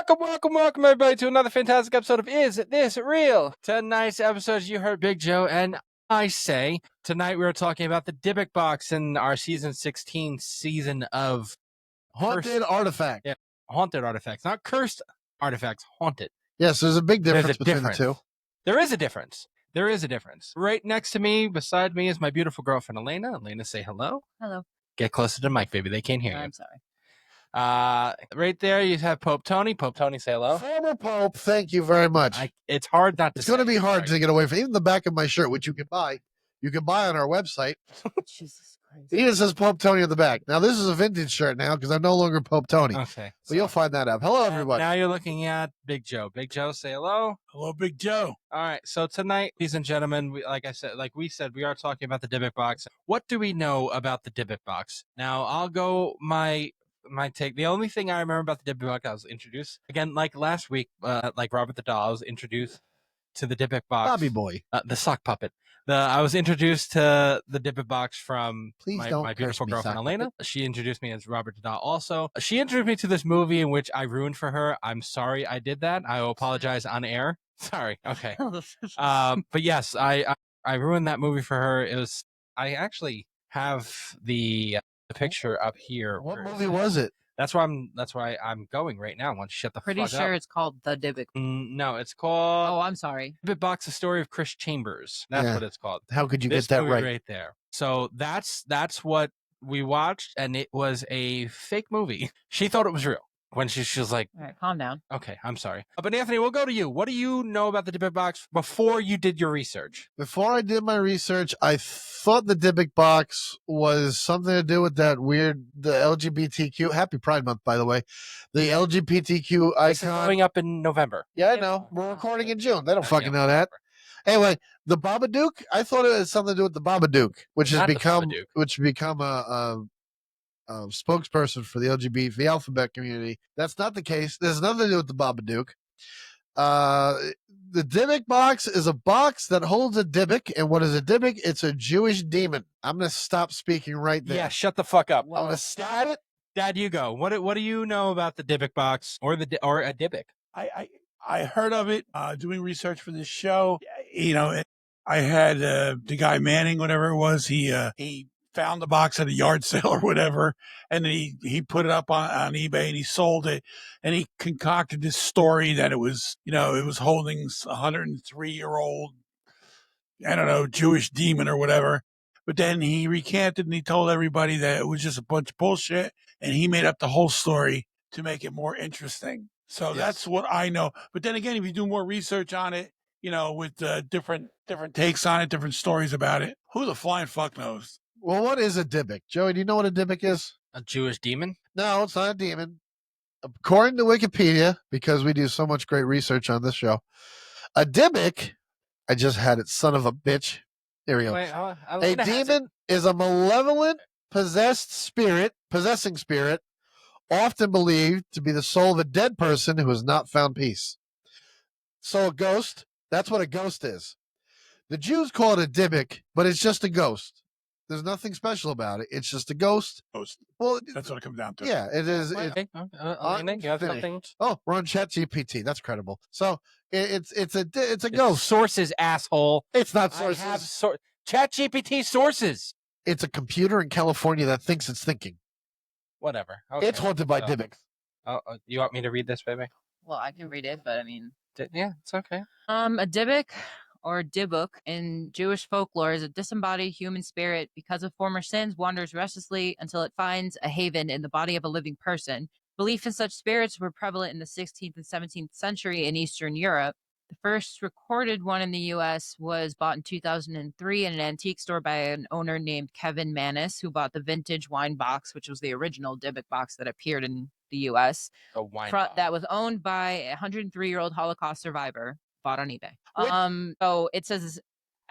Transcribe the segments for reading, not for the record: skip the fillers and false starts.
Welcome, everybody, to another fantastic episode of Is This Real? Tonight's episode, you heard Big Joe and I say. Tonight, we are talking about the Dybbuk Box in our season 16 season of Haunted artifact. Yeah, haunted artifacts, not cursed artifacts, haunted. Yes, there's a big difference between the two. There is a difference. There is a difference. Right next to me, beside me, is my beautiful girlfriend, Elena. Elena, say hello. Hello. Get closer to the mic, baby. They can't hear you. I'm sorry. Right there, you have Pope Tony. Pope Tony, say hello. Former Pope, thank you very much. It's hard not to It's say. going to be hard to get away from. Even the back of my shirt, which you can buy. You can buy on our website. Jesus Christ. It even says Pope Tony on the back. Now, this is a vintage shirt now because I'm no longer Pope Tony. Okay. So you'll find that out. Hello, everybody. Now you're looking at Big Joe. Big Joe, say hello. Hello, Big Joe. All right. So tonight, ladies and gentlemen, we said, we are talking about the Dybbuk Box. What do we know about the Dybbuk Box? Now, I'll go my take. The only thing I remember about the Dybbuk Box, I was introduced again, like last week, like Robert the Doll, I was introduced to the Dybbuk Box. Bobby Boy. The sock puppet. I was introduced to the Dybbuk Box from my beautiful me, girlfriend, Elena. Puppet. She introduced me as Robert the Doll also. She introduced me to this movie in which I ruined for her. I'm sorry I did that. I will apologize on air. Sorry. Okay. But yes, I ruined that movie for her. I actually have the picture up here. What movie was it? That's why I'm going right now. I want to shut the Pretty fuck sure up. it's called the Dybbuk. No, it's called Oh, I'm sorry. Dybbuk Box: The Story of Chris Chambers. That's Yeah. what it's called. How could you This get that movie right? there. So that's what we watched, and it was a fake movie. She thought it was real when she was like, All right, calm down. okay, I'm sorry. But Anthony, we'll go to you. What do you know about the Dybbuk Box before you did your research? Before I did my research, I thought the Dybbuk Box was something to do with the LGBTQ. Happy Pride Month, by the way. The LGBTQ This is icon. coming up in November. Yeah, I know. We're recording in June. They don't fucking know that. Anyway, the Babadook. I thought it had something to do with the Babadook, which has Not the become Babadook. a spokesperson for the LGBT, the alphabet community. That's not the case. There's nothing to do with the Babadook. The Dybbuk Box is a box that holds a Dybbuk, and what is a Dybbuk? It's a Jewish demon. I'm gonna stop speaking right there. Yeah, shut the fuck up. I'm gonna stop it. Dad, you go. What do you know about the Dybbuk Box or a Dybbuk? I heard of it doing research for this show. You know, I had the guy Manning, whatever it was. He found the box at a yard sale or whatever, and then he put it up on eBay and he sold it, and he concocted this story that it was holding a 103-year-old, I don't know, Jewish demon or whatever. But then he recanted and he told everybody that it was just a bunch of bullshit, and he made up the whole story to make it more interesting. So that's what I know. But then again, if you do more research on it, with different takes on it, different stories about it, who the flying fuck knows? Well, what is a Dybbuk? Joey, do you know what a Dybbuk is? A Jewish demon? No, it's not a demon. According to Wikipedia, because we do so much great research on this show, a Dybbuk, I just had it, son of a bitch. Here we go. Wait, A demon is a malevolent, possessing spirit, often believed to be the soul of a dead person who has not found peace. So a ghost, that's what a ghost is. The Jews call it a Dybbuk, but it's just a ghost. There's nothing special about it. It's just a ghost. Well, That's what it comes down to. yeah, it is. Okay. Elena, you have something? Oh, we're on ChatGPT. That's credible. So it's a ghost. Sources, asshole. It's not I sources. have ChatGPT sources. It's a computer in California that thinks it's thinking. Whatever. Okay. It's haunted by Dybbuk. Oh, you want me to read this, baby? Well, I can read it, but I mean, Yeah, it's okay. a Dybbuk or Dybbuk in Jewish folklore is a disembodied human spirit because of former sins wanders restlessly until it finds a haven in the body of a living person. Belief in such spirits were prevalent in the 16th and 17th century in Eastern Europe. The first recorded one in the U.S. was bought in 2003 in an antique store by an owner named Kevin Manis, who bought the vintage wine box, which was the original Dybbuk box that appeared in the U.S. A wine That was owned by a 103-year-old Holocaust survivor, bought on eBay. So it says,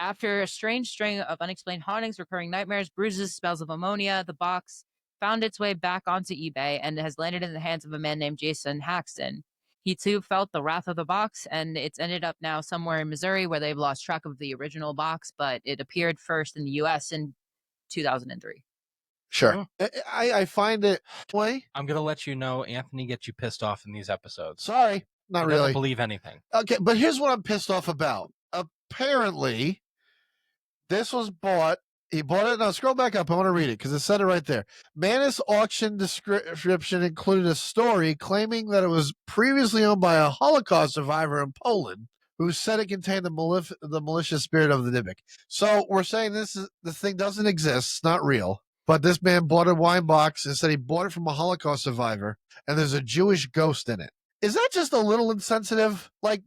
after a strange string of unexplained hauntings, recurring nightmares, bruises, spells of ammonia, the box found its way back onto eBay and has landed in the hands of a man named Jason Haxton. He too felt the wrath of the box, and it's ended up now somewhere in Missouri where they've lost track of the original box, but it appeared first in the U.S. in 2003. Sure. I find it way. I'm gonna let you know Anthony gets you pissed off in these episodes. Sorry, not He really. doesn't believe anything. Okay, but here's what I'm pissed off about. Apparently, this was bought. He bought it. Now scroll back up. I want to read it because it said it right there. Manus auction description included a story claiming that it was previously owned by a Holocaust survivor in Poland who said it contained the malicious spirit of the Dybbuk. So we're saying the thing doesn't exist. It's not real. But this man bought a wine box and said he bought it from a Holocaust survivor, and there's a Jewish ghost in it. Is that just a little insensitive? Like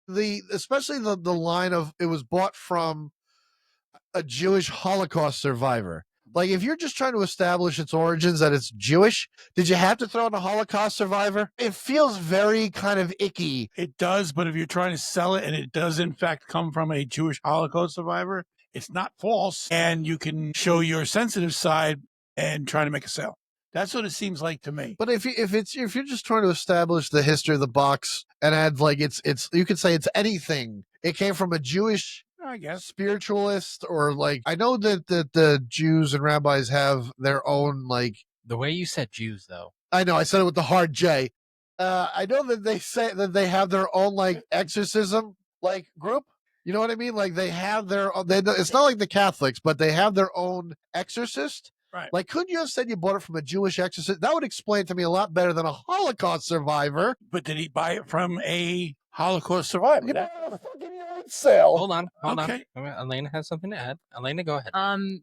especially the line of it was bought from a Jewish Holocaust survivor. Like, if you're just trying to establish its origins that it's Jewish, did you have to throw in a Holocaust survivor? It feels very kind of icky. It does, but if you're trying to sell it and it does in fact come from a Jewish Holocaust survivor, it's not false, and you can show your sensitive side and try to make a sale. That's what it seems like to me. But if you're just trying to establish the history of the box and add like it's you could say it's anything. It came from a Jewish, I guess, spiritualist, or like I know that the Jews and rabbis have their own like. The way you said Jews, though. I know I said it with the hard J. I know that they say that they have their own like exorcism like group. You know what I mean? Like they have their own. It's not like the Catholics, but they have their own exorcist. Right. Like, couldn't you have said you bought it from a Jewish exorcist? That would explain to me a lot better than a Holocaust survivor. But did he buy it from a Holocaust survivor? Sale. Hold on. Okay. Elena has something to add. Elena, go ahead.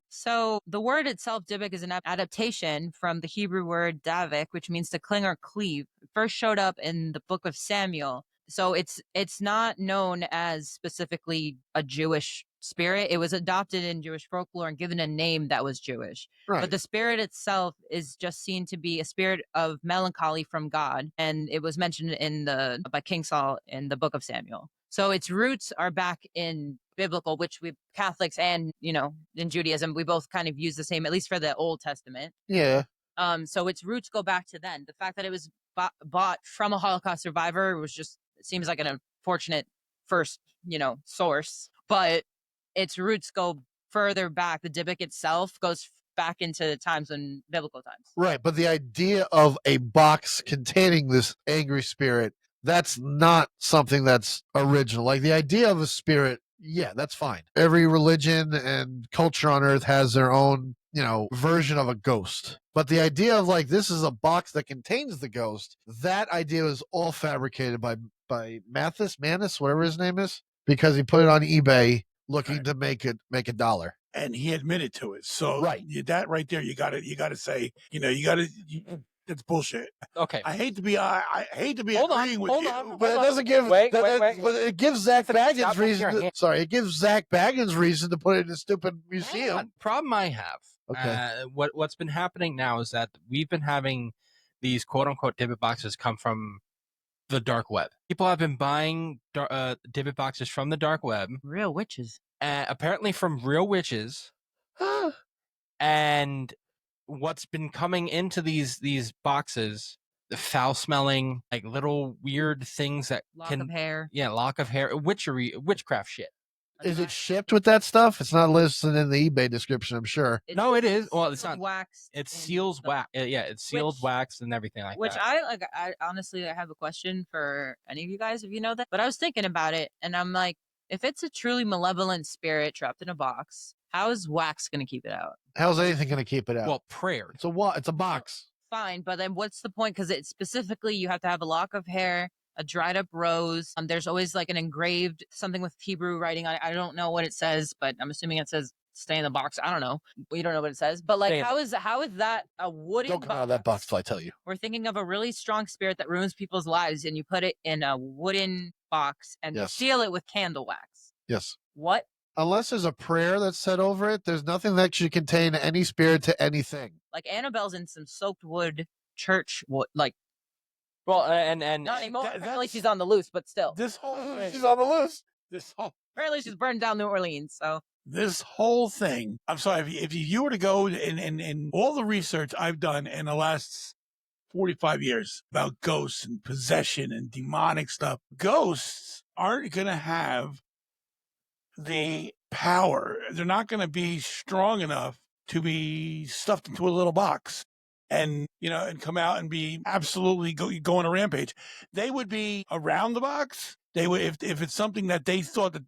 So the word itself, Dybbuk, is an adaptation from the Hebrew word davik, which means to cling or cleave. It first showed up in the book of Samuel. So it's not known as specifically a Jewish spirit. It was adopted in Jewish folklore and given a name that was Jewish. Right. But the spirit itself is just seen to be a spirit of melancholy from God, and it was mentioned by King Saul in the book of Samuel. So its roots are back in biblical, which we Catholics and in Judaism we both kind of use the same, at least for the Old Testament. Yeah. So its roots go back to then. The fact that it was bought from a Holocaust survivor was just seems like an unfortunate first source, but its roots go further back. The Dybbuk itself goes back into times when biblical times. Right, but the idea of a box containing this angry spirit, that's not something that's original. Like the idea of a spirit, yeah, that's fine. Every religion and culture on earth has their own, version of a ghost. But the idea of like this is a box that contains the ghost, that idea was all fabricated by Manus, whatever his name is, because he put it on eBay looking to make a dollar. And he admitted to it. So right. That right there, you gotta say, it's bullshit. Okay. I hate to be agreeing with you. But it doesn't give. But it gives Zach Baggins reason. It gives Zach Baggins reason to put it in a stupid museum. Problem I have. Okay. What's been happening now is that we've been having these quote unquote Dybbuk boxes come from the dark web. People have been buying Dybbuk boxes from the dark web. Real witches. Apparently from real witches. And what's been coming into these boxes, the foul smelling, like little weird things that lock of hair. Yeah, lock of hair, witchcraft shit. Is it shipped with that stuff? It's not listed in the eBay description, I'm sure. No, it is. Well, it's not wax. It seals wax. Yeah, it's sealed wax and everything like that. Which I honestly have a question for any of you guys if you know that. But I was thinking about it, and I'm like, if it's a truly malevolent spirit trapped in a box, how is wax going to keep it out? How's anything going to keep it out? Well, prayer. It's a box. Fine, but then what's the point? Because it's specifically you have to have a lock of hair, a dried up rose. There's always like an engraved something with Hebrew writing on it. I don't know what it says, but I'm assuming it says "stay in the box." I don't know. We don't know what it says, but like, how is that a wooden? Don't come out of that box till I tell you. We're thinking of a really strong spirit that ruins people's lives, and you put it in a wooden box and seal it with candle wax. Yes. What? Unless there's a prayer that's said over it, there's nothing that should contain any spirit to anything. Like Annabelle's in some soaked wood church wood, like. Well, and not anymore. Apparently she's on the loose, but still. This whole thing, she's on the loose. Apparently she's burned down New Orleans. So this whole thing. I'm sorry if you were to go and all the research I've done in the last 45 years about ghosts and possession and demonic stuff, ghosts aren't going to have the power. They're not going to be strong enough to be stuffed into a little box and, and come out and be absolutely go on a rampage. They would be around the box. They would, if it's something that they thought that,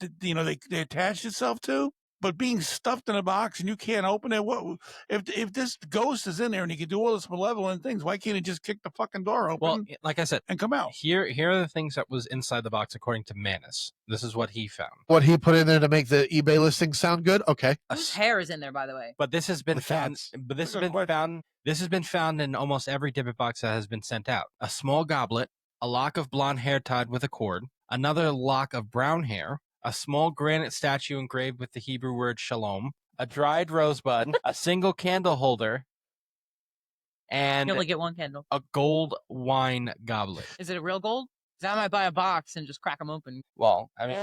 they attached itself to. But being stuffed in a box and you can't open it, what if this ghost is in there and he can do all this malevolent things? Why can't he just kick the fucking door open? Well, like I said, and come out. Here are the things that was inside the box according to Manus. This is what he found. What he put in there to make the eBay listing sound good? Okay. Whose hair is in there, by the way? But this has been The found. cats. But this has been found. This has been found in almost every Dybbuk box that has been sent out. A small goblet, a lock of blonde hair tied with a cord, another lock of brown hair, a small granite statue engraved with the Hebrew word shalom, a dried rosebud, a single candle holder, and You only get one candle. a gold wine goblet. Is it a real gold? 'Cause I might buy a box and just crack them open. Well, I mean,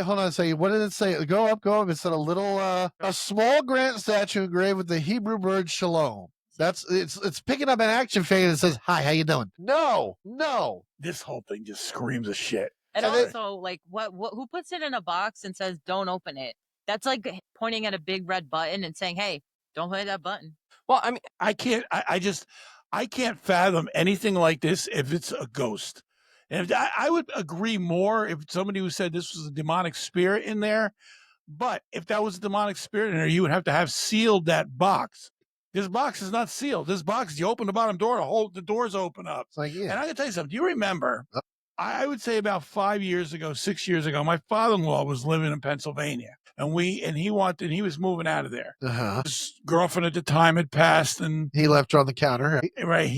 Hold on a second. What did it say? Go up. It said a small granite statue engraved with the Hebrew word shalom. It's picking up an action figure that says, "Hi, how you doing?" No. This whole thing just screams of shit. And So they- also, like, what? Who puts it in a box and says, "Don't open it"? That's like pointing at a big red button and saying, "Hey, don't hit that button." well, I mean, I can't. I can't fathom anything like this if it's a ghost. And I would agree more if somebody who said this was a demonic spirit in there. But if that was a demonic spirit in there, you would have to have sealed that box. This box is not sealed. This box, you open the bottom door, the doors open up. It's like, yeah. And I can tell you something. Do you remember? I would say about 5 years ago, 6 years ago, my father-in-law was living in Pennsylvania, and he was moving out of there. Uh-huh. His girlfriend at the time had passed, and He left her on the counter. right,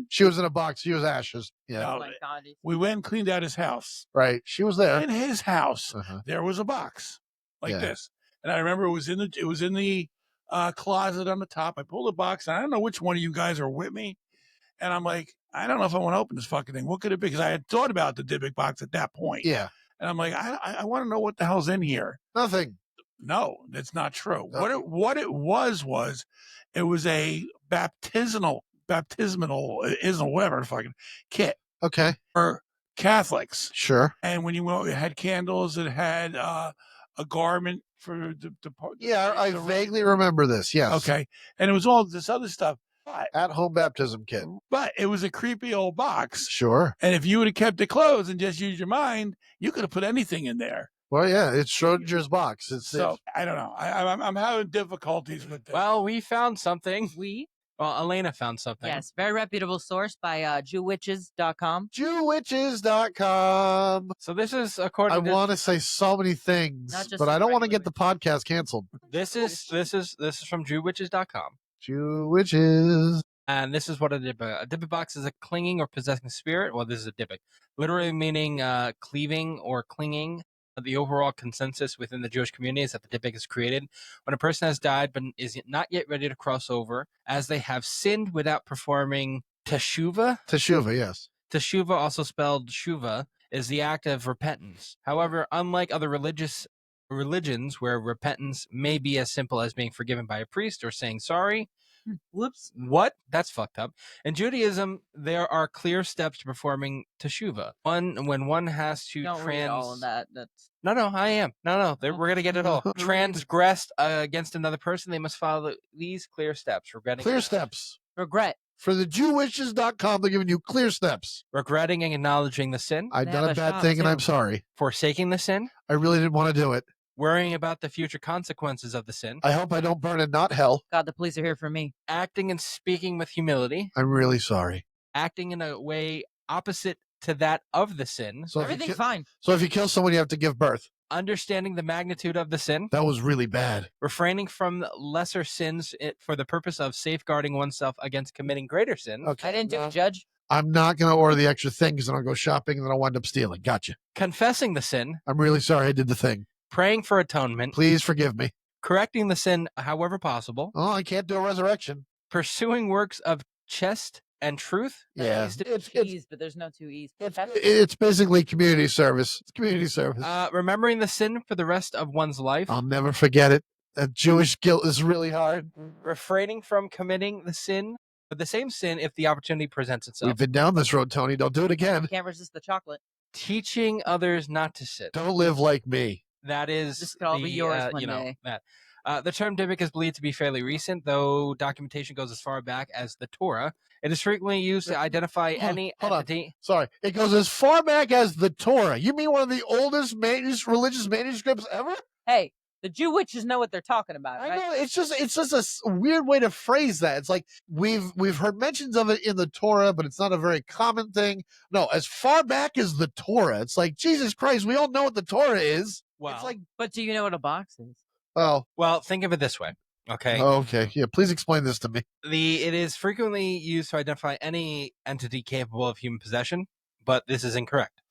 She was in a box. She was ashes. Yeah. No, Oh my God. we went and cleaned out his house. Right. She was there. In his house, Uh-huh. there was a box like Yeah. this, and I remember it was in the closet on the top. I pulled the box, and I don't know which one of you guys are with me, and I'm like, I don't know if I want to open this fucking thing. What could it be? Because I had thought about the Dybbuk box at that point. Yeah. And I'm like, I want to know what the hell's in here. Nothing. No, that's not true. No. What it was it was a baptismal whatever fucking kit Okay. for Catholics. Sure. And when you went, it had candles, it had a garment for the Yeah, I vaguely remember this. Yes. Okay. And it was all this other stuff. At-home baptism kit. But it was a creepy old box. Sure. And if you would have kept it closed and just used your mind, you could have put anything in there. Well, yeah, it's Schrodinger's box. So I don't know. I'm having difficulties with this. well, we found something. Well, Elena found something. Yes, very reputable source by JewWitches.com. JewWitches.com. So this is I according to want to say so many things, Not just but I don't want to regular. get the podcast canceled. this is from JewWitches.com. JewWitches. And this is what a Dybbuk box is: a clinging or possessing spirit. Well, this is a Dybbuk, literally meaning cleaving or clinging. The overall consensus within the Jewish community is that the Dybbuk is created when a person has died but is not yet ready to cross over, as they have sinned without performing teshuvah. Teshuvah, yes. Teshuvah, also spelled shuva, is the act of repentance. However, unlike other religions where repentance may be as simple as being forgiven by a priest or saying sorry. Whoops. What? That's fucked up. In Judaism, there are clear steps to performing teshuvah. One, when one has to Don't read all of that. That's No, I am. No. We're going to get it all. Transgressed against another person, they must follow these clear steps. Clear steps. regret. For the JewWitches.com, they're giving you clear steps. Regretting and acknowledging the sin. I've They done have a a bad shop, thing and too. I'm sorry. Forsaking the sin. I really didn't want to do it. Worrying about the future consequences of the sin. I hope I don't burn in not hell. God, the police are here for me. Acting and speaking with humility. I'm really sorry. Acting in a way opposite to that of the sin. So if, you Everything's ki- fine. so if you kill someone, you have to give birth. Understanding the magnitude of the sin. That was really bad. Refraining from lesser sins for the purpose of safeguarding oneself against committing greater sins. Okay. I didn't do it, Judge. I'm not going to order the extra thing because then I'll go shopping and then I'll wind up stealing. Gotcha. Confessing the sin. I'm really sorry I did the thing. Praying for atonement. Please forgive me. Correcting the sin however possible. Oh, I can't do a resurrection. Pursuing works of chest and truth. Yeah. It's It's, E's, but there's no two E's. it's basically community service. It's community service. Remembering the sin for the rest of one's life. I'll never forget it. That Jewish guilt is really hard. Refraining from committing the sin, but the same sin if the opportunity presents itself. We've been down this road, Tony. Don't do it again. Can't resist the chocolate. Teaching others not to sin. Don't live like me. That is This could all be yours one you know, day. that. The term Dybbuk is believed to be fairly recent, though documentation goes as far back as the Torah. It is frequently used to identify any Hold on. entity. Sorry. It goes as far back as the Torah. You mean one of the oldest religious manuscripts ever? Hey, the Jew witches know what they're talking about, I right? know. It's just a weird way to phrase that. It's like we've heard mentions of it in the Torah, but it's not a very common thing. No, as far back as the Torah. It's like, Jesus Christ, we all know what the Torah is. Well, It's like, But do you know what a box is? oh, well, think of it this way. Okay. okay. Yeah, please explain this to me. It is frequently used to identify any entity capable of human possession, but this is incorrect.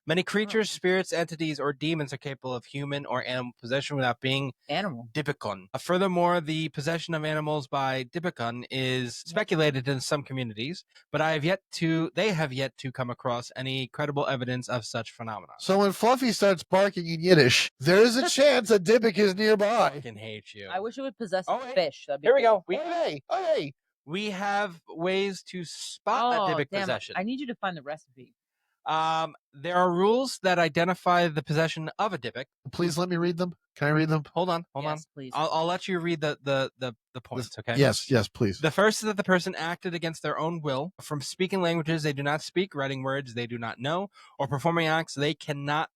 Many creatures, spirits, entities, or demons are capable of human or animal possession without being Animal. Dybbukon. Furthermore, the possession of animals by Dybbukon is speculated in some communities, but they have yet to come across any credible evidence of such phenomena. So when Fluffy starts barking in Yiddish, there is a chance that Dybbuk is I nearby. fucking hate you. I wish it would possess Oh, a wait. fish. That'd be Here we cool. go. Hey. We have ways to spot a Dybbuk damn, possession. I need you to find the recipe. There are rules that identify the possession of a Dybbuk. Please let me read them. Can I read them? Hold on. Yes, please. I'll let you read the points, okay? Yes, please. The first is that the person acted against their own will from speaking languages they do not speak, writing words they do not know, or performing acts they cannot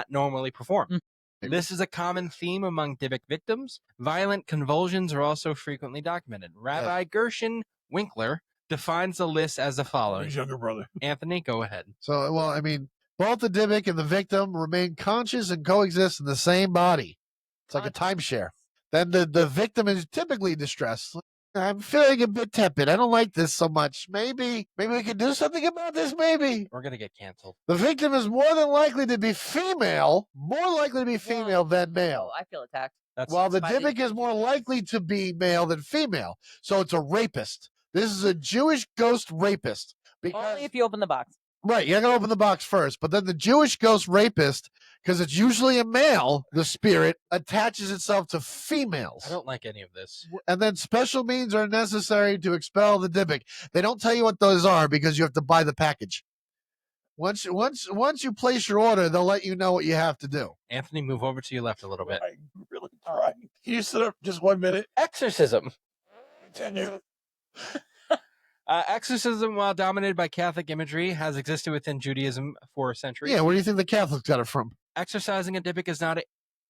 normally perform. This is a common theme among Dybbuk victims. Violent convulsions are also frequently documented. Rabbi Gershon Winkler defines the list as the following. His younger brother. Anthony, go ahead. So, well, I mean, both the Dybbuk and the victim remain conscious and coexist in the same body. It's like a timeshare. Then the victim is typically distressed. I'm feeling a bit tepid. I don't like this so much. Maybe we can do something about this, maybe. We're going to get canceled. The victim is more likely to be female than male. I feel attacked. While the That's fine. Dybbuk is more likely to be male than female. So it's a rapist. This is a Jewish ghost rapist. Only if you open the box. Right, you're going to open the box first. But then the Jewish ghost rapist, because it's usually a male, the spirit attaches itself to females. I don't like any of this. And then special means are necessary to expel the Dybbuk. They don't tell you what those are because you have to buy the package. Once you place your order, they'll let you know what you have to do. Anthony, move over to your left a little bit. I'm really trying. Can you sit up just 1 minute? Exorcism. Continue. Exorcism, while dominated by Catholic imagery, has existed within Judaism for centuries. Yeah, where do you think the Catholics got it from? Exorcising a Dybbuk is not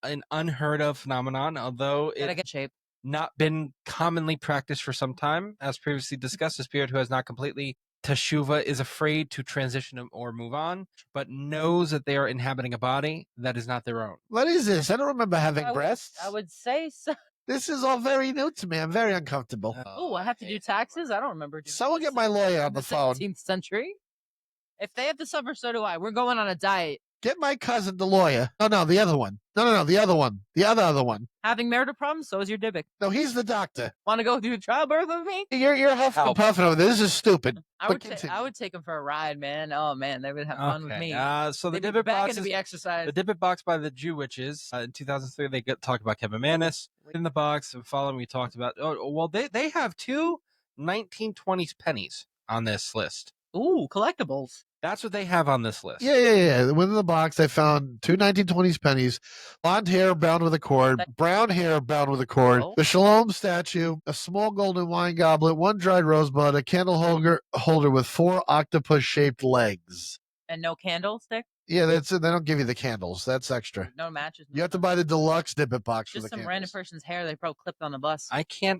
an unheard of phenomenon, although Gotta it get shape. not been commonly practiced for some time. As previously discussed, a spirit who has not completely teshuva is afraid to transition or move on, but knows that they are inhabiting a body that is not their own. What is this? I don't remember having breasts. I would say so. This is all very new to me. I'm very uncomfortable. Oh, I have to do taxes? I don't remember doing Someone get my lawyer on the phone. 17th century. If they have to suffer, so do I. We're going on a diet. Get my cousin the lawyer. No, the other one. No, the other one. The other one. Having marital problems, so is your Dybbuk. No, he's the doctor. Want to go through childbirth with me? You're huffing and puffing over this. This is stupid. I would take them for a ride, man. Oh man, they would have fun with me. So the They'd Dybbuk be back box into the exercise. The Dybbuk Box by the Jew Witches. In 2003, they talked about Kevin Manis. In the box, and following, we talked about. Oh, well, they have two 1920s pennies on this list. Ooh, collectibles. That's what they have on this list. Yeah. Within the box, I found two 1920s pennies, blonde hair bound with a cord, brown hair bound with a cord, the Shalom statue, a small golden wine goblet, one dried rosebud, a candle holder with 4 octopus-shaped legs. And no candlestick? Yeah, that's it. They don't give you the candles. That's extra. No matches. You have to buy the deluxe Dybbuk box for Just the some candles. random person's hair they probably clipped on the bus. I can't.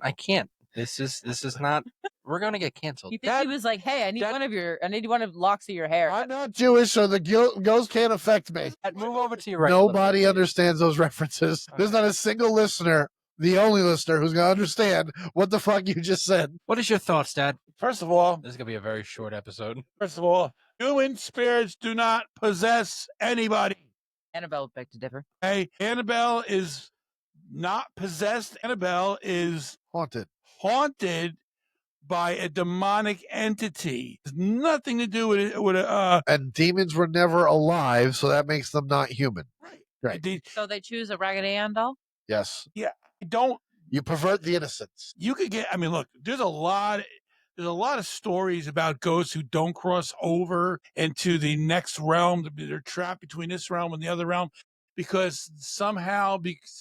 This is not. We're gonna get canceled. You think he was like, "Hey, I need one of locks of your hair." I'm not Jewish, so the ghost can't affect me. Move over to your right. Nobody understands those references. There's not a single listener, the only listener, who's gonna understand what the fuck you just said. What is your thoughts, Dad? First of all, This is gonna be a very short episode. Human spirits do not possess anybody. Annabelle would beg to differ. Okay, Annabelle is not possessed. Annabelle is haunted by a demonic entity. It's nothing to do with it. And demons were never alive, so that makes them not human. Right. So they choose a Raggedy Ann doll? Yes. Yeah. You pervert the innocence. You could get. I mean, look. There's a lot of stories about ghosts who don't cross over into the next realm. They're trapped between this realm and the other realm. because somehow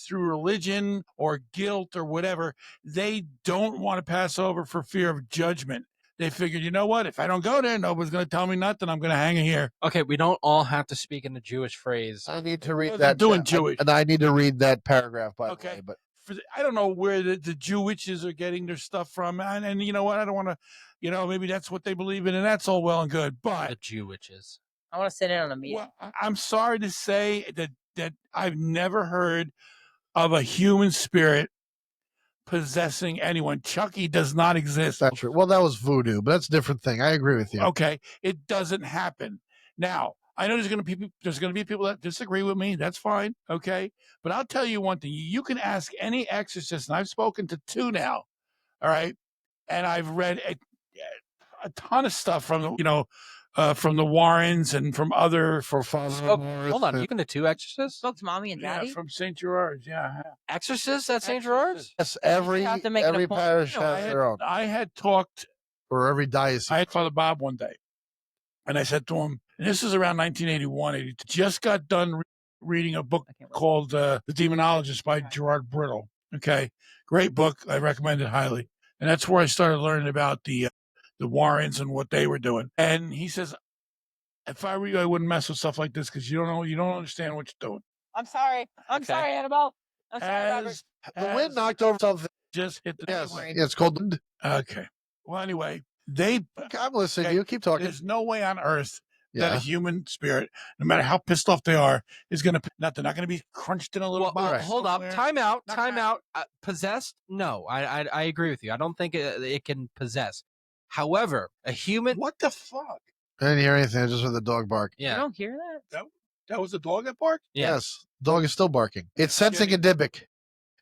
through religion or guilt or whatever, they don't want to pass over for fear of judgment. They figured, you know what? If I don't go there, nobody's going to tell me nothing. I'm going to hang here. Okay, we don't all have to speak in the Jewish phrase. I need to read They're that. doing Jewish. And I need to read that paragraph, by the way. But I don't know where the Jewishes are getting their stuff from. And you know what? I don't want to, maybe that's what they believe in, and that's all well and good. But The Jewishes. I want to sit in on a meeting. well, I'm sorry to say that I've never heard of a human spirit possessing anyone. Chucky does not exist. that's true. Well, that was voodoo, but that's a different thing. I agree with you. Okay, it doesn't happen. Now, I know there's going to be people that disagree with me. That's fine. Okay, but I'll tell you one thing: you can ask any exorcist, and I've spoken to 2 now. All right, and I've read a ton of stuff from from the Warrens and from other Hold on, you can do 2 exorcists? Spoke to mommy and daddy. from St. Gerard's. Yeah, Exorcists at St. Gerard's? Yes, every have to make it a point. parish You know, has their own, I had talked. or every diocese. I had Father Bob one day, and I said to him, and this is around 1981, 82, just got done reading a book I can't wait. called The Demonologist by Gerard Brittle. Okay, great book. I recommend it highly. And that's where I started learning about the Warrens and what they were doing. And he says, if I were you, I wouldn't mess with stuff like this because you don't understand what you're doing. I'm sorry. I'm Okay. sorry, Annabelle. I'm sorry, Robert. The wind knocked over something. Just hit the Yes, anyway. yeah, it's called wind. Okay. Well, anyway, I'm listening to you. Keep talking. there's no way on earth that a Yeah. human spirit, no matter how pissed off they are, is going to they're not going to be crunched in a little Well, box. hold up. somewhere. Time out. Not Time gonna out. Possessed? No, I agree with you. I don't think it can possess. However, a human. What the fuck? I didn't hear anything. I just heard the dog bark. You Yeah. don't hear that? That was the dog that barked? Yeah. Yes, dog is still barking. It's sensing a Dybbuk.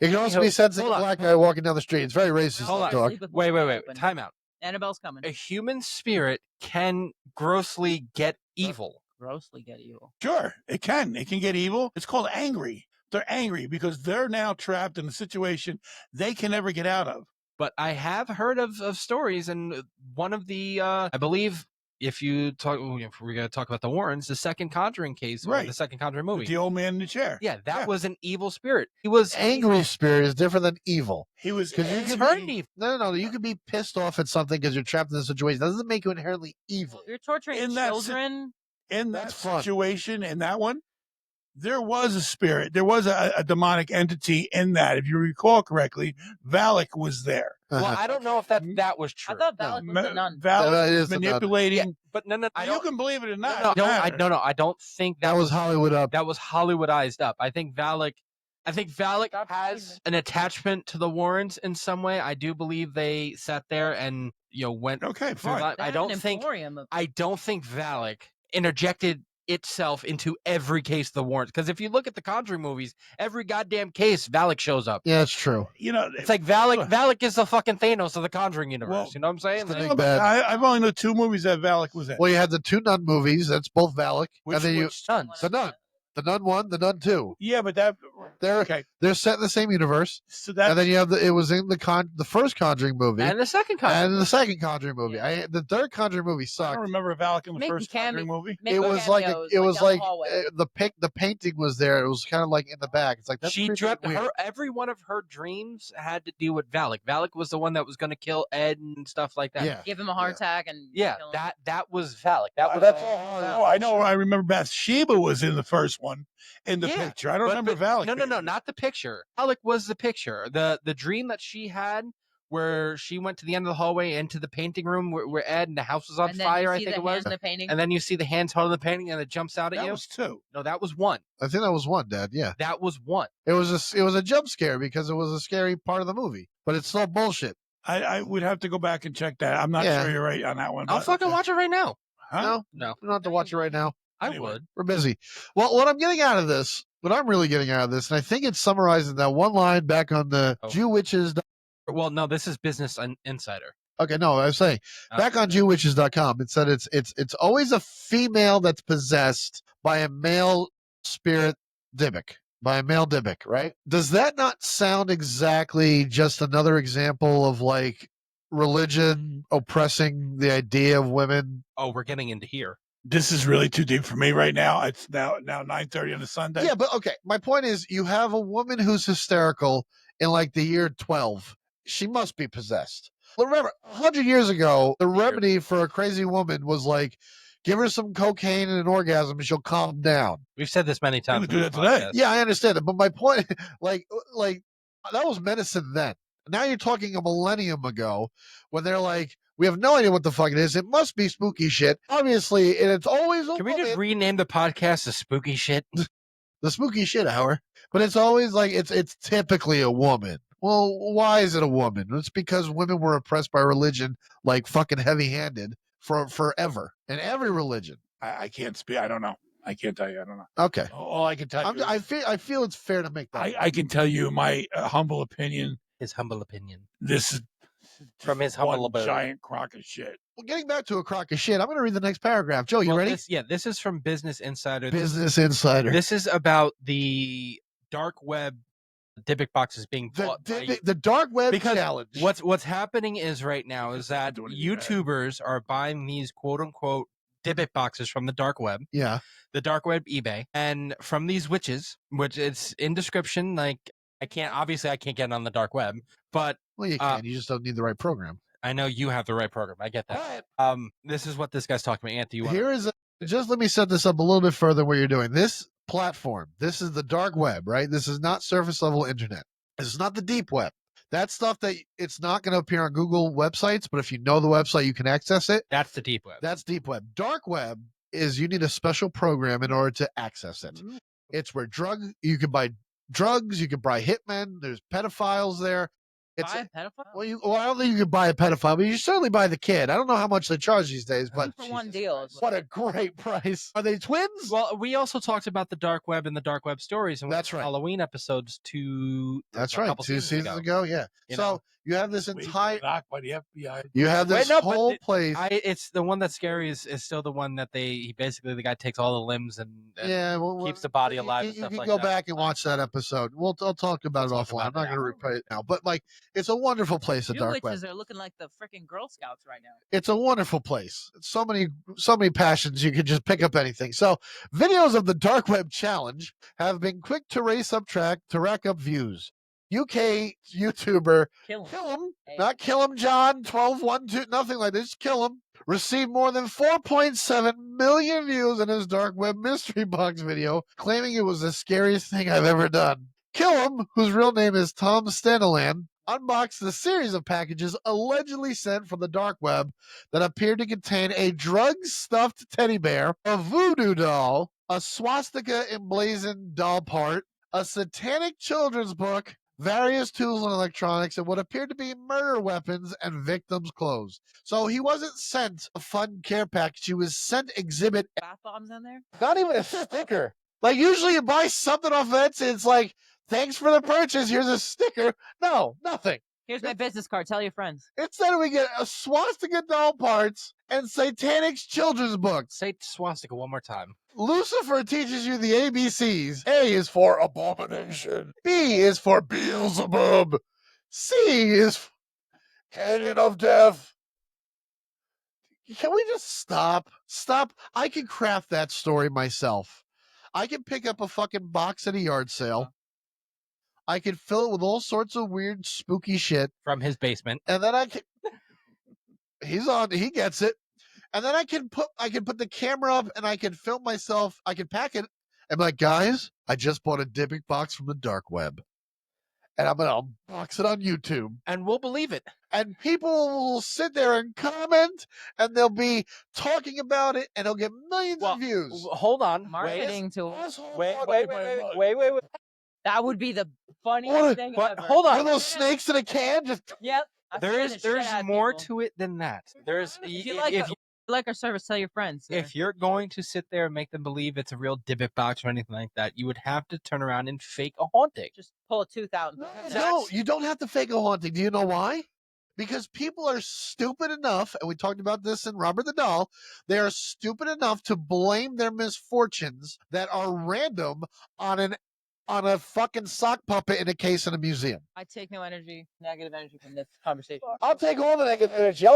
It can also Hey, be sensing a hold on. black guy walking down the street. It's very racist. Hold on. Dog. Sleep with Wait. one eye open. Time out. Annabelle's coming. A human spirit can grossly get evil. Grossly get evil. Sure, it can. It can get evil. It's called angry. They're angry because they're now trapped in a situation they can never get out of. But I have heard of stories, and one of the, I believe, if you talk, if we're going to talk about the Warrens, the second Conjuring case, or Right. the second Conjuring movie. The old man in the chair. Yeah, that Yeah. was an evil spirit. He was Angry spirit is different than evil. He was Because you He can turned be, evil. no. You can be pissed off at something because you're trapped in a situation. That doesn't make you inherently evil. You're torturing In that children. in that That's fun. situation, in that one. There was a spirit. There was a demonic entity in that. If you recall correctly, Valak was there. Well, I don't know if that was true. I thought Valak was the nun. Valak That is was the nun. manipulating. Yeah, but no, I You don't. can believe it or not. No, it doesn't matter. I don't think that was Hollywood up. that was Hollywoodized up. I think Valak Stop has believing. an attachment to the Warrens in some way. I do believe they sat there and went Okay, through fine. that. They I have don't an think emporium of- I don't think Valak interjected itself into every case of the Warrens. Because if you look at the Conjuring movies, every goddamn case, Valak shows up. Yeah, it's true. You know, It's like Valak is the fucking Thanos of the Conjuring universe. Well, You know what I'm saying? it's the Like, big bad. I've only known 2 movies that Valak was in. Well, you had the 2 nun movies. That's both Valak. Which- and then you, which- nuns. the nun. The Nun 1, the Nun 2. Yeah, but that They're okay. they're set in the same universe. So that And then you have it was in the first Conjuring movie And the second Conjuring. and the second Conjuring movie. Yeah. The third Conjuring movie I sucked. don't remember Valak in the Making first Conjuring movie. Make It was like cameos, it was down the like hallway. the painting was there. It was kind of like in the back. It's like that's She pretty dreamt weird. every one of her dreams had to do with Valak. Valak was the one that was going to kill Ed and stuff like that. Yeah. Give him a heart attack and Yeah, kill him. that was Valak. That's Oh, I know. I remember Bathsheba was in the first one in the Yeah, picture. I don't remember Valak. No, not the picture. Valak was the picture. The dream that she had where she went to the end of the hallway into the painting room where Ed and the house was on And then you fire, I see think the it was. hand in the painting. And then you see the hands holding the painting and it jumps out at That you. was 2. No, that was one. I think that was one, Dad. Yeah, That was one. it was a jump scare because it was a scary part of the movie, but it's still bullshit. I would have to go back and check that. I'm not Yeah. sure you're right on that one. I'll but- fucking watch it right now. Huh? No, No, we don't have to watch it right now. I Anyway. would. We're busy. Well, what I'm getting out of this, what I'm really getting out of this, and I think it's summarized in that one line back on the Oh. Jewwitches. Well, no, this is Business Insider. Okay, no, I was saying Oh. back on Jewwitches.com, it said it's always a female that's possessed by a male spirit Dybbuk, by a male Dybbuk, right? Does that not sound exactly just another example of like religion oppressing the idea of women? Oh, we're getting into here. This is really too deep for me right now. It's now 9:30 on a Sunday. Yeah, but okay. My point is, you have a woman who's hysterical in like the year 12. She must be possessed. Remember, 100 years ago, the remedy for a crazy woman was like, give her some cocaine and an orgasm, and she'll calm down. We've said this many times. do that today. Yeah, I understand it, but my point, like that was medicine then. Now you're talking a millennium ago, when they're like, we have no idea what the fuck it is. It must be spooky shit. Obviously, and it's always a Can we woman. just rename the podcast the Spooky Shit? The spooky shit hour, but it's always like it's typically a woman. Well, why is it a woman? It's because women were oppressed by religion like fucking heavy-handed for forever in every religion. I can't speak. I don't know. I can't tell you. I don't know. Okay, All I can tell you. I feel it's fair to make that. I can tell you my humble opinion. His humble opinion. This is From his humble one abode. giant crock of shit. Well, getting back to a crock of shit, I'm going to read the next paragraph. Joe, you Well, ready? This is from Business Insider. Business Insider. This is about the dark web Dybbuk boxes being bought by The dark web because challenge. what's happening is right now is that Doing it either. YouTubers are buying these quote unquote Dybbuk boxes from the dark web, Yeah. the dark web eBay, and from these witches, which it's in description. Like I can't get on the dark web, but Well, you can. You just don't need the right program. I know you have the right program. I get that. This is what this guy's talking about. Anthony, Here is just let me set this up a little bit further what you're doing. This platform, this is the dark web, right? This is not surface level internet. This is not the deep web. That's stuff that it's not going to appear on Google websites, but if you know the website, you can access it. That's the deep web. That's deep web. Dark web is you need a special program in order to access it. It's where you can buy drugs, you can buy hitmen, there's pedophiles there. It's Buy a pedophile? well, I don't think you could buy a pedophile, but you certainly buy the kid. I don't know how much they charge these days, but 2-for-1 deal. what a great price. Are they twins? Well, we also talked about the dark web and the dark web stories, and That's right. Halloween episodes That's a right. couple 2 seasons ago, yeah. You So know. you have this entire Knocked by the FBI. you have this whole place. It's the one that's scary is still the one that the guy takes all the limbs and Yeah, well, keeps the body alive You, and stuff can like go that. back and watch that episode. I'll talk about it offline. I'm not going to replay it now, but like, it's a wonderful place. The You dark web. witches are looking like the freaking Girl Scouts right now. It's a wonderful place. So many passions. You can just pick up anything. So videos of the dark web challenge have been quick to race up track to rack up views. UK YouTuber Kill Kill him. him, Hey. not Kill him, John. 12-1-2, nothing like this. Kill him. Received more than 4.7 million views in his dark web mystery box video, claiming it was the scariest thing I've ever done. Kill him, whose real name is Tom Stenelan, unboxed a series of packages allegedly sent from the dark web that appeared to contain a drug-stuffed teddy bear, a voodoo doll, a swastika emblazoned doll part, a satanic children's book, various tools and electronics, and what appeared to be murder weapons and victims' clothes. So he wasn't sent a fun care package. He was sent exhibit, Bath bombs in there? not even a sticker. Like usually you buy something off Etsy, it's like, thanks for the purchase, here's a sticker. No, nothing. Here's my business card. Tell your friends. Instead we get a swastika doll parts and Satanic's children's books. Say swastika one more time. Lucifer teaches you the ABCs. A is for abomination. B is for Beelzebub. C is Canyon of Death. Can we just stop? Stop. I can craft that story myself. I can pick up a fucking box at a yard sale. I can fill it with all sorts of weird, spooky shit. From his basement. And then I can he gets it. And then I can put the camera up and I can film myself. I can pack it and be like, guys, I just bought a Dybbuk box from the dark web. And I'm gonna unbox it on YouTube. And we'll believe it. And people will sit there and comment and they'll be talking about it and they'll get millions of views. Hold on. Marketing to Wait. that would be the funniest thing ever. Hold One on. of those snakes in a can? Just Yep. I scared the shit There's out of more people. to it than that. There's If you like our service, tell your friends. if you're going to sit there and make them believe it's a real Dybbuk box or anything like that, you would have to turn around and fake a haunting. Just pull a tooth out. No, you don't have to fake a haunting. Do you know why? Because people are stupid enough, and we talked about this in Robert the Doll, they are stupid enough to blame their misfortunes that are random on a fucking sock puppet in a case in a museum. I take no negative energy from this conversation. I'll take all the negative energy.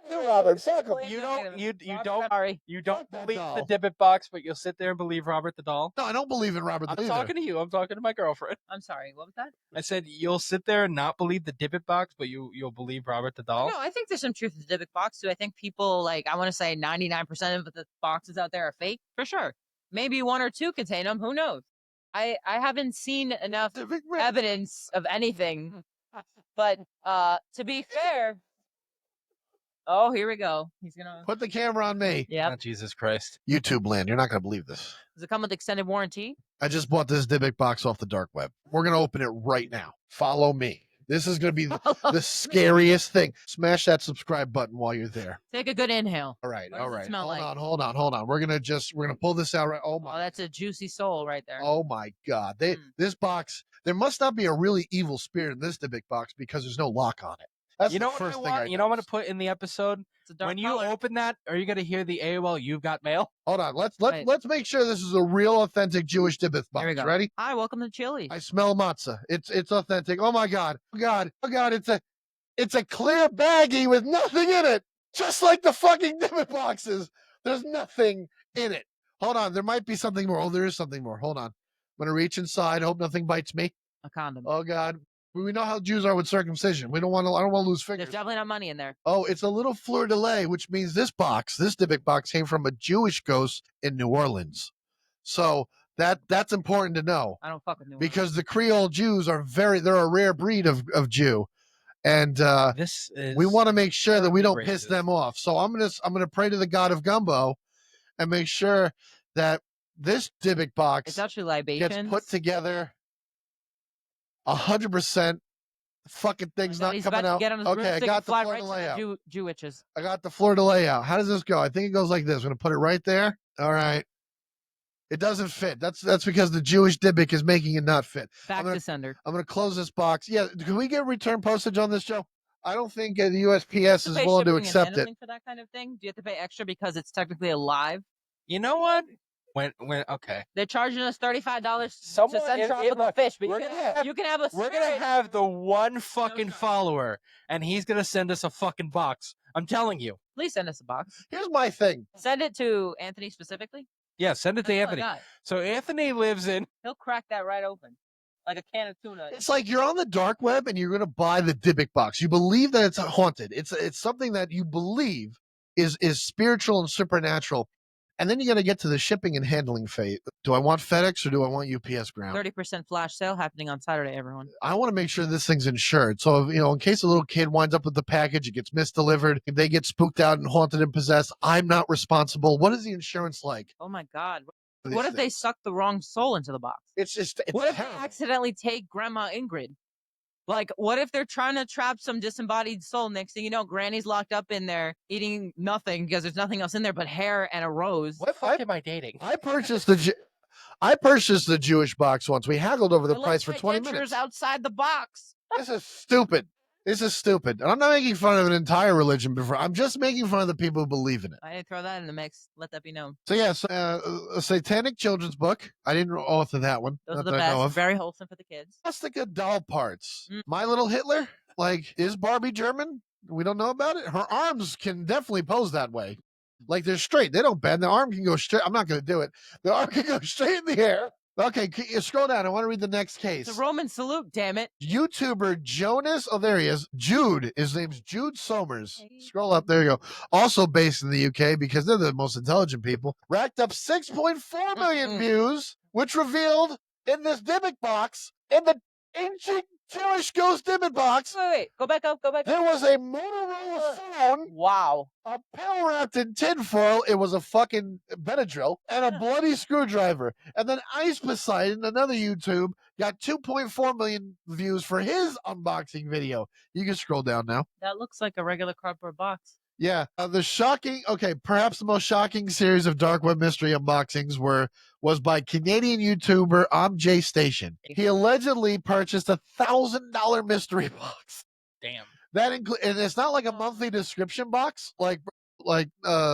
Robert. Fuck him. You don't Sorry. you don't Fuck that believe doll. the Dybbuk Box, but you'll sit there and believe Robert the doll. No, I don't believe in Robert I'm either. talking to you. I'm talking to my girlfriend. I'm sorry. What was that? I said you'll sit there and not believe the Dybbuk Box, but you'll believe Robert the doll. No, I think there's some truth to the Dybbuk box too. I think people I want to say 99% of the boxes out there are fake for sure. Maybe 1 or 2 contain them. Who knows? I haven't seen enough evidence of anything. But to be fair, oh, here we go. He's gonna Put the camera on me. Yep. Oh, Jesus Christ. YouTube land. You're not going to believe this. Does it come with extended warranty? I just bought this Dybbuk box off the dark web. We're going to open it right now. Follow me. This is going to be the scariest thing. Smash that subscribe button while you're there. Take a good inhale. All right. What does All it right. smell like? Hold on. We're going to pull this out right. Oh Oh, my. that's a juicy soul right there. Oh my God. Mm. This box, there must not be a really evil spirit in this Dybbuk box because there's no lock on it. That's You know the what first I thing want? You know what I'm gonna put in the episode? It's a dark When you color. open that, are you gonna hear the AOL "You've Got Mail"? Hold on. Let's Right. make sure this is a real authentic Jewish Dybbuk box. Here we go. Ready? Hi, welcome to Chili's. I smell matzah. It's authentic. Oh my God. Oh God. It's a clear baggie with nothing in it. Just like the fucking Dybbuk boxes. There's nothing in it. Hold on. There might be something more. Oh, there is something more. Hold on. I'm gonna reach inside. Hope nothing bites me. A condom. Oh God. We know how Jews are with circumcision. I don't want to lose fingers. There's definitely not money in there. Oh, it's a little fleur de lis, which means this Dybbuk box came from a Jewish ghost in New Orleans. So that's important to know. I don't fuck with New Because the Creole Jews they're a rare breed of Jew. And This is. we want to make sure that we don't terribly piss racist. them off. So I'm gonna pray to the God of Gumbo and make sure that this Dybbuk box It's actually gets libation. put together 100%. Fucking thing's not He's coming about to out. get on his Okay, I broomstick got and the fly fleur right de to lis out. the Jewishes. I got the fleur de lis out. How does this go? I think it goes like this. I'm gonna put it right there. All right. It doesn't fit. That's because the Jewish Dybbuk is making it not fit. Back gonna- to sender. I'm gonna close this box. Yeah, can we get return postage on this, Joe? I don't think the USPS is Pay willing to shipping and accept it. handling for that kind of thing. Do you have to pay extra because it's technically alive? You know what? When okay. They're charging us $35 to Someone- send it- tropical look, fish, but we're you gonna can, have- you can have a We're gonna spirit. have the one fucking No, sorry. follower, and he's gonna send us a fucking box. I'm telling you. Please send us a box. Here's my thing. Send it to Anthony specifically. Yeah, send it to That's all I Anthony. got. So Anthony lives in. He'll crack that right open. Like a can of tuna. It's like you're on the dark web and you're gonna buy the Dybbuk box. You believe that it's haunted. It's something that you believe is spiritual and supernatural. And then you got to get to the shipping and handling phase. Do I want FedEx or do I want UPS ground? 30% flash sale happening on Saturday, everyone. I want to make sure this thing's insured. So, in case a little kid winds up with the package, it gets misdelivered, if they get spooked out and haunted and possessed, I'm not responsible. What is the insurance like? Oh my God. for these What if they things? suck the wrong soul into the box? It's What if they terrible. accidentally take Grandma Ingrid? Like, what if they're trying to trap some disembodied soul? Next thing you know, Granny's locked up in there eating nothing because there's nothing else in there but hair and a rose. What fuck am I dating? I purchased the Jewish box once. We haggled over the But price let's for 20 get minutes. yours outside the box. This is stupid. This is stupid. And I'm not making fun of an entire religion before. I'm just making fun of the people who believe in it. I didn't throw that in the mix. Let that be known. So yes, a satanic children's book. I didn't author that one. Those not are the that I know best. of. Very wholesome for the kids. Plastic doll parts. Mm. My Little Hitler. Like, is Barbie German? We don't know about it. Her arms can definitely pose that way. Like they're straight. They don't bend. The arm can go straight. I'm not going to do it. The arm can go straight in the air. Okay, scroll down. I want to read the next case. It's a Roman salute, damn it. YouTuber Jonas, oh, there he is. Jude. His name's Jude Somers. Scroll up. There you go. Also based in the UK because they're the most intelligent people. Racked up 6.4 million Mm-mm. views, which revealed in this Dybbuk box, in the ancient Jewish ghost Dybbuk box, Wait. Go back up. Go back up. there was a Motorola phone, Wow. a pill wrapped in tinfoil. It was a fucking Benadryl and a bloody screwdriver. And then Ice Poseidon, another YouTube, got 2.4 million views for his unboxing video. You can scroll down now. That looks like a regular cardboard box. Yeah, perhaps the most shocking series of dark web mystery unboxings was by Canadian YouTuber J Station. He allegedly purchased $1,000 mystery box. Damn. That and it's not like a monthly description box, like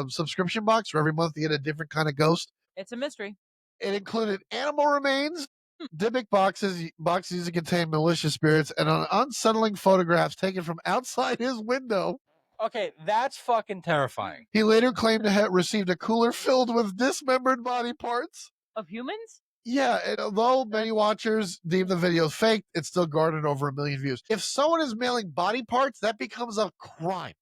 subscription box where every month you get a different kind of ghost. It's a mystery. It included animal remains, Dybbuk boxes that contain malicious spirits, and unsettling photographs taken from outside his window. Okay, that's fucking terrifying. He later claimed to have received a cooler filled with dismembered body parts. Of humans? Yeah, and although many watchers deem the video fake, it still garnered over 1 million views. If someone is mailing body parts, that becomes a crime.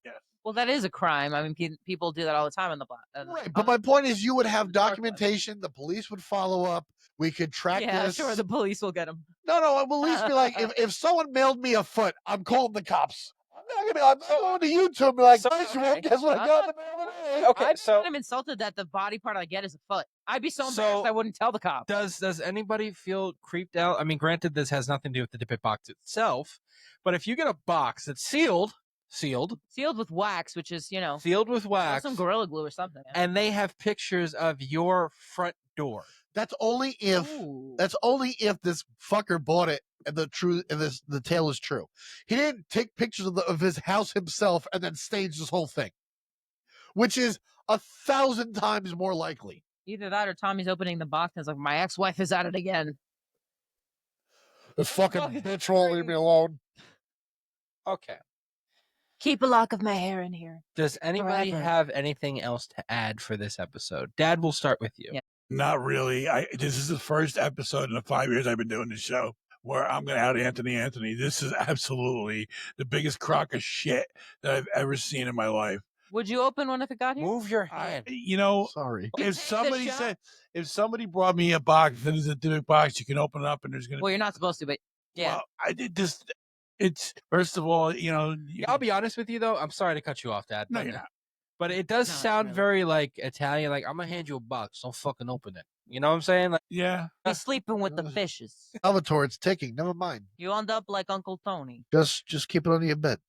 Well, that is a crime. I mean, people do that all the time on the block. Right, but my point is you would have documentation, the police would follow up, we could track Yeah, this. sure, the police will get them. No, I will at least be like, if someone mailed me a foot, I'm calling the cops. I'm not going to YouTube and be like, guess what I got in the mail today? Okay, I'm insulted that the body part I get is a foot. I'd be so embarrassed I wouldn't tell the cop. Does anybody feel creeped out? I mean, granted, this has nothing to do with the Dybbuk box itself, but if you get a box that's sealed with wax, which is, sealed with wax, some Gorilla Glue or something, and they have pictures of your front door. That's only if this fucker bought it and the tale is true. He didn't take pictures of his house himself and then stage this whole thing, which is 1,000 times more likely. Either that or Tommy's opening the box and it's like, my ex-wife is at it again. This fucking bitch won't leave me alone. Okay. Keep a lock of my hair in here. Does anybody have anything else to add for this episode? Dad, we'll start with you. Yeah. Not really. This is the first episode in the 5 years I've been doing this show where I'm going to out Anthony. This is absolutely the biggest crock of shit that I've ever seen in my life. Would you open one if it got here? Move your hand. Sorry. If somebody brought me a box that is a Dybbuk box, you can open it up and there's going to. Well, you're not supposed to, but yeah. Well, I did this. It's first of all, I'll be honest with you though. I'm sorry to cut you off, Dad. No, you're not. But it does sound very like Italian. Like, I'm gonna hand you a box. Don't fucking open it. You know what I'm saying? Like, yeah. He's sleeping with the fishes. Salvatore, it's ticking. Never mind. You end up like Uncle Tony. Just keep it under your bed.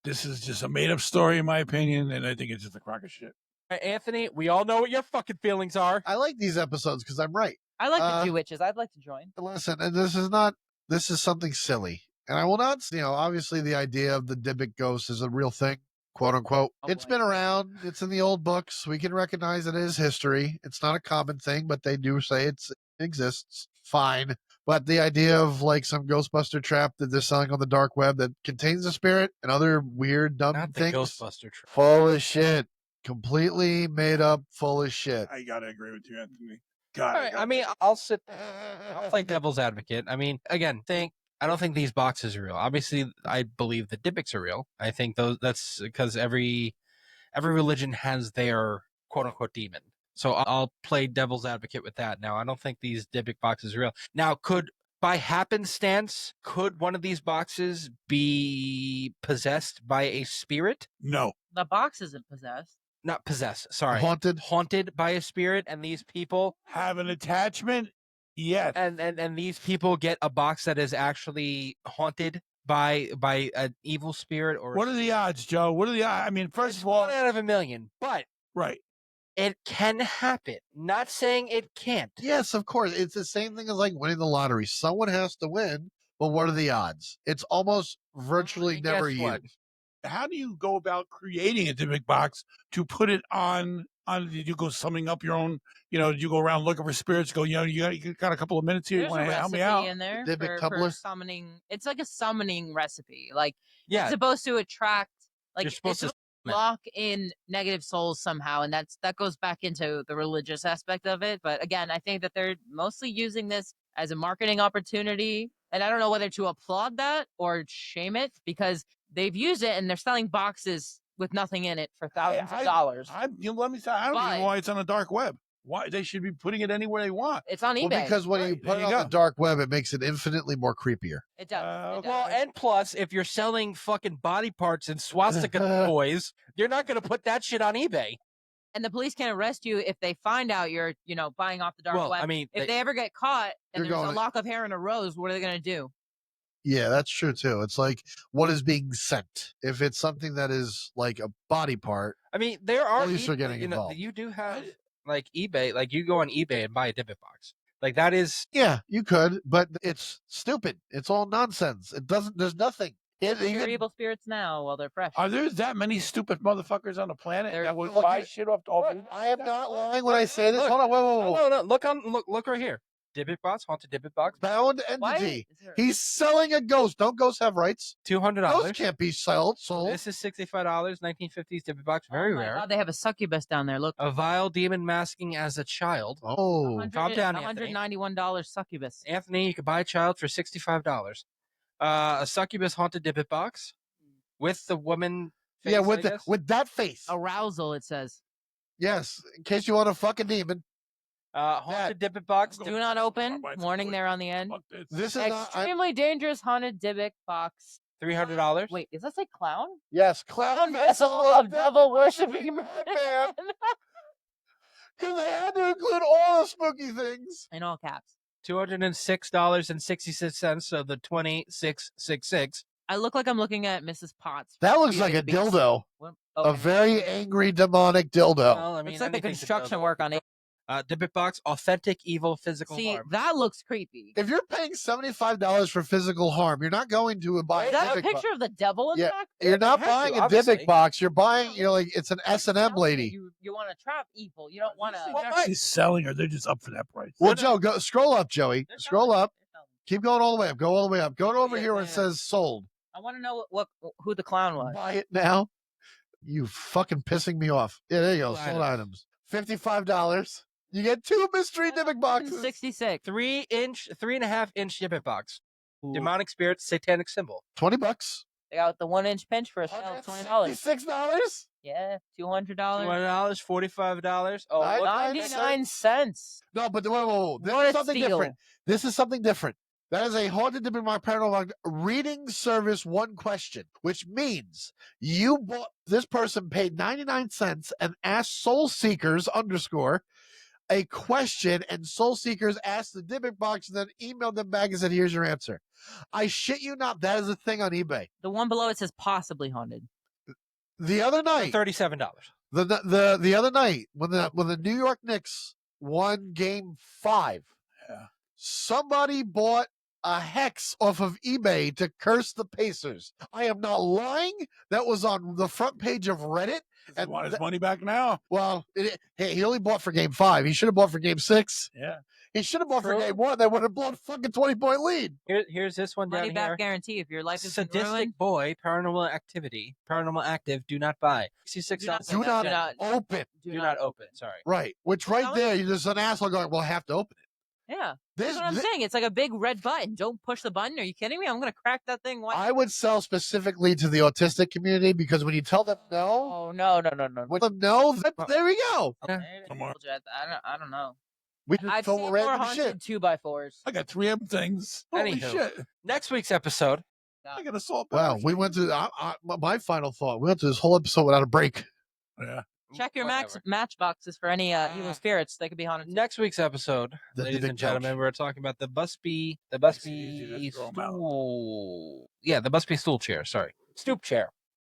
This is just a made up story, in my opinion, and I think it's just a crock of shit. Anthony, we all know what your fucking feelings are. I like these episodes because I'm right. I like the two witches. I'd like to join. Listen, and this is something silly. And I will not, obviously the idea of the Dybbuk ghost is a real thing, quote unquote. It's been around. It's in the old books. We can recognize it as history. It's not a common thing, but they do say it exists. Fine. But the idea of like some Ghostbuster trap that they're selling on the dark web that contains a spirit and other weird, dumb not things. The Ghostbuster trap. Full of shit. Completely made up, full of shit. I got to agree with you, Anthony. I mean, I'll play devil's advocate. I mean, again, I don't think these boxes are real. Obviously, I believe the Dybbuks are real. I think that's because every religion has their quote unquote demon. So I'll play devil's advocate with that. Now, I don't think these Dybbuk boxes are real. Now, by happenstance, could one of these boxes be possessed by a spirit? No. The box isn't possessed. Not possessed, sorry. Haunted by a spirit, and these people have an attachment? Yes. And these people get a box that is actually haunted by an evil spirit? Or what are the odds, Joe? What are the odds? I mean, first of all, 1 out of 1 million, but right. It can happen. Not saying it can't. Yes, of course. It's the same thing as like winning the lottery. Someone has to win, but what are the odds? It's almost virtually never used. How do you go about creating a Dybbuk box to put it on? Did you go summing up your own? Did you go around looking for spirits? You got a couple of minutes here. There's you want to help me out? In there for summoning. It's like a summoning recipe. Like it's supposed to attract. Like you're supposed to lock in negative souls somehow, and that goes back into the religious aspect of it. But again, I think that they're mostly using this as a marketing opportunity, and I don't know whether to applaud that or shame it because they've used it and they're selling boxes with nothing in it for thousands of dollars. Let me say, I don't even know why it's on the dark web. Why they should be putting it anywhere they want. It's on eBay. Well, because when you put it on the dark web, it makes it infinitely more creepier. It does. Well, and plus, if you're selling fucking body parts and swastika toys, you're not going to put that shit on eBay. And the police can't arrest you if they find out you're, buying off the dark web. I mean, if they ever get caught and there's a lock of hair and a rose, what are they going to do? Yeah, that's true too. It's like what is being sent. If it's something that is like a body part, I mean, there are police are getting involved. You do have like eBay, like you go on eBay and buy a Dybbuk box. Like that is you could, but it's stupid. It's all nonsense. It doesn't. There's nothing. They're evil spirits now while they're fresh. Are there that many stupid motherfuckers on the planet that would Look, buy shit off the I am not lying when I say this. Hold on, whoa. No. Look right here. Dybbuk Box, haunted Dybbuk Box, Bound Why entity. is there- He's selling a ghost. Don't ghosts have rights? $200. Ghosts can't be sold. This is $65, 1950s Dybbuk Box, very oh my rare. God, they have a succubus down there. Look. A vile demon masking as a child. Oh. Calm down, Anthony. $191 succubus. Anthony, you could buy a child for $65. A succubus haunted Dybbuk Box with the woman face, Yeah, I guess. with that face. Arousal, it says. Yes, in case you want to fuck a demon. Haunted Dybbuk Box. Do not open. Warning there on the end. Fuck this. This is not. Extremely dangerous haunted Dybbuk Box. $300. Wait, does that say clown? Yes, clown Vessel of devil worshipping man. Because they had to include all the spooky things. In all caps. $206.66, so the 2666. I look like I'm looking at Mrs. Potts. That looks like Beauty a and the Beast. dildo. What? A Okay. very angry demonic dildo. Well, I mean, It's like the anything's a construction dildo. work on it. Dybbuk Box, authentic evil physical See, harm. that looks creepy. If you're paying $75 for physical harm, you're not going to buy Is a that a Dybbuk box. picture of the devil in Yeah. the back? You're not It has buying to, a obviously. Dybbuk box. You're buying, like it's an S&M lady. You want to trap evil. You don't want to. They're actually selling, or they're just up for that price. Well, Joe, go scroll up, Joey. Scroll up. Keep going all the way up. Go all the way up. Go over Yeah, here where it yeah. says sold. I want to know who the clown was. Buy it now. You fucking pissing me off. Yeah, there you go. Sold Sold items. $55. You get 2 mystery Dybbuk boxes. 66. 3.5-inch Dybbuk Box. Demonic spirits, satanic symbol. $20. They got the 1-inch pinch for a sale of $20. $66. Yeah, $200. $20, $45. Oh, Nine- look, 99 cents. No, but whoa. This What is a something steal. different. This is something different. That is a haunted Dybbuk Box paranormal reading service 1 question, which means you bought, this person paid 99 cents and asked Soul Seekers _ a question, and Soul Seekers asked the Dybbuk Box and then emailed them back and said, here's your answer. I shit you not, that is a thing on eBay. The one below it says possibly haunted. The other night, $37. the other night when the New York Knicks won Game 5, Yeah. somebody bought a hex off of eBay to curse the Pacers. I am not lying. That was on the front page of Reddit. Does he want his money back now? Well, hey, he only bought for Game 5. He should have bought for Game 6. Yeah. He should have bought for True. Game 1. They would have blown a fucking 20-point lead. Here's this one Money down back here. guarantee if your life is Sadistic ruined. boy, paranormal activity, paranormal active, do not buy. $66. Do not open. Do not open. Sorry. Right. Which right there, there's an asshole going, well, I have to open it. Yeah. This, That's what I'm saying. It's like a big red button. Don't push the button. Are you kidding me? I'm going to crack that thing. Why? I would sell specifically to the autistic community because when you tell them no, Oh, no. when them no, there we go. Yeah. I don't know. We just I've fill seen with more random haunted shit. 2x4s. I got 3M things. Holy Anywho. shit. Next week's episode. I got a salt. Wow, we went through. My final thought. We went through this whole episode without a break. Yeah. Check your Whatever. matchboxes for any evil spirits. They could be haunted. Next week's episode, The ladies Dybbuk and gentlemen, couch. we're talking about the Busby easy to throw 'em out. stool. Yeah, the Busby stool chair. Sorry, stoop chair.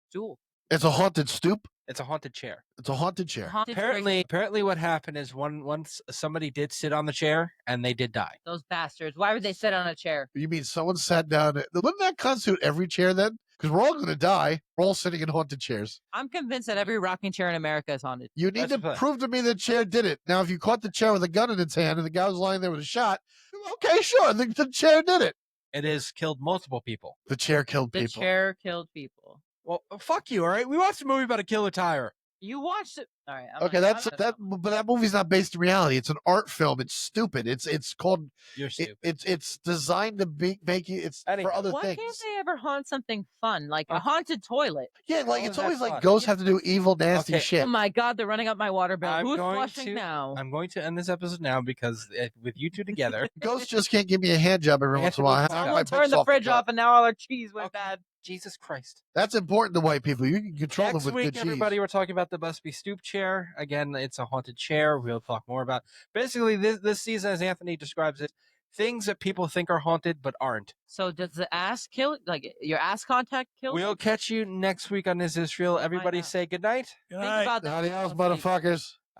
Stool. It's a haunted stoop. It's a haunted chair. It's a haunted chair. Haunted Apparently, what happened is once somebody did sit on the chair and they did die. Those bastards. Why would they sit on a chair? You mean someone sat down? Wouldn't that constitute every chair then? Because we're all going to die. We're all sitting in haunted chairs. I'm convinced that every rocking chair in America is haunted. You need That's to the plan. prove to me the chair did it. Now, if you caught the chair with a gun in its hand and the guy was lying there with a shot, okay, sure, the chair did it. It has killed multiple people. The chair killed The people. chair killed people. Well, fuck you, all right? We watched a movie about a killer tire. You watched it. All right. Okay, but that movie's not based in reality. It's an art film. It's stupid. It's called. You're stupid. It's designed to make you. It's Anyhow. for other Why things. can't they ever haunt something fun, like a haunted toilet? Yeah, like Oh, it's always that's like fun. ghosts have to do evil, nasty Okay. shit. Oh my God, they're running up my water bill. I'm Who's going flushing to- now? I'm going to end this episode now because with you two together, Ghosts just can't give me a hand job every once in a while. I have to have my Someone turned picks the off fridge top. off, and now all our cheese went Okay. bad. Jesus Christ. That's important to white people. You can control Next them with week, good everybody, cheese. we're talking about the Busby stoop chair. Again, it's a haunted chair. We'll talk more about. Basically, this season, as Anthony describes it, things that people think are haunted but aren't. So does the ass kill? Like your ass contact kill? We'll catch you next week on This Israel. Everybody not? say good night. Good Think night. about that. Adios, Let's see. motherfuckers.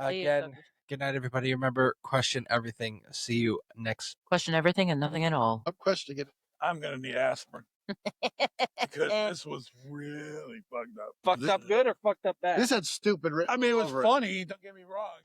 See you, Again, suckers. good night, everybody. Remember, question everything. See you next. Question everything and nothing at all. I'm questioning it. I'm going to need aspirin because this was really fucked up. Fucked up good or fucked up bad? This had stupid written I mean, it was over funny. Don't get me wrong.